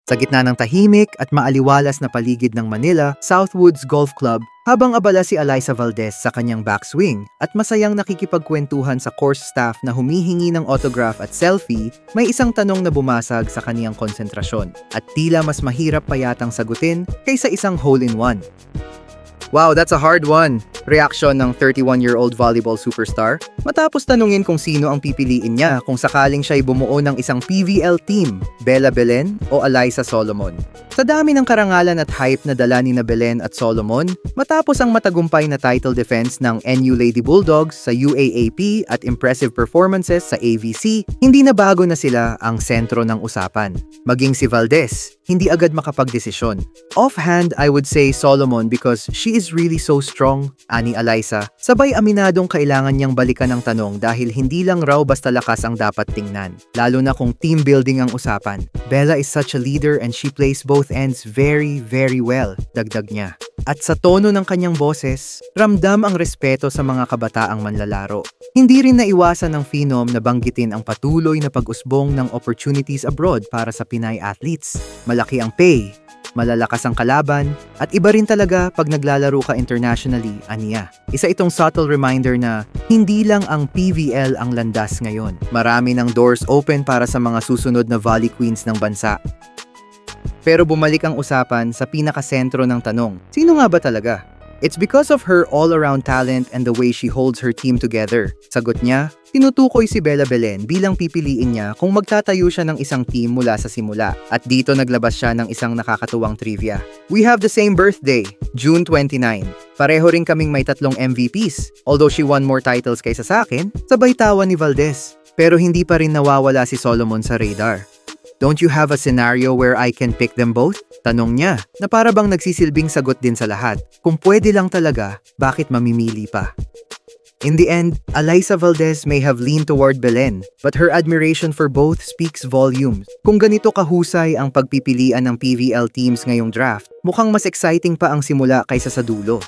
Sa gitna ng tahimik at maaliwalas na paligid ng Manila Southwoods Golf Club, habang abala si Alyssa Valdez sa kanyang backswing at masayang nakikipagkwentuhan sa course staff na humihingi ng autograph at selfie, may isang tanong na bumasag sa kaniyang konsentrasyon at tila mas mahirap pa yatang sagutin kaysa isang hole-in-one. Wow, that's a hard one! Reaksyon ng 31-year-old volleyball superstar matapos tanungin kung sino ang pipiliin niya kung sakaling siya'y bumuo ng isang PVL team, Bella Belen o Alyssa Solomon. Sa dami ng karangalan at hype na dala ni Belen at Solomon, matapos ang matagumpay na title defense ng NU Lady Bulldogs sa UAAP at impressive performances sa AVC, hindi na bago na sila ang sentro ng usapan. Maging si Valdez, hindi agad makapagdesisyon. Offhand, I would say Solomon because she is really so strong, ani Alyssa. Sabay aminadong kailangan niyang balikan ang tanong dahil hindi lang raw basta lakas ang dapat tingnan. Lalo na kung team building ang usapan. Bella is such a leader and she plays both ends very, very well, dagdag niya. At sa tono ng kanyang boses, ramdam ang respeto sa mga kabataang manlalaro. Hindi rin naiwasan ng Phenom na banggitin ang patuloy na pag-usbong ng opportunities abroad para sa Pinay athletes. Malaki ang pay, malalakas ang kalaban, at iba rin talaga pag naglalaro ka internationally, aniya. Isa itong subtle reminder na hindi lang ang PVL ang landas ngayon. Marami ng doors open para sa mga susunod na volley queens ng bansa. Pero bumalik ang usapan sa pinakasentro ng tanong, sino nga ba talaga? It's because of her all-around talent and the way she holds her team together. Sagot niya, tinutukoy si Bella Belen bilang pipiliin niya kung magtatayo siya ng isang team mula sa simula. At dito naglabas siya ng isang nakakatuwang trivia. We have the same birthday, June 29. Pareho rin kaming may 3 MVPs. Although she won more titles kaysa sa akin, sabay tawa ni Valdez. Pero hindi pa rin nawawala si Solomon sa radar. Don't you have a scenario where I can pick them both? Tanong niya, na para bang nagsisilbing sagot din sa lahat. Kung pwede lang talaga, bakit mamimili pa? In the end, Alyssa Valdez may have leaned toward Belen, but her admiration for both speaks volumes. Kung ganito kahusay ang pagpipilian ng PVL teams ngayong draft, mukhang mas exciting pa ang simula kaysa sa dulo.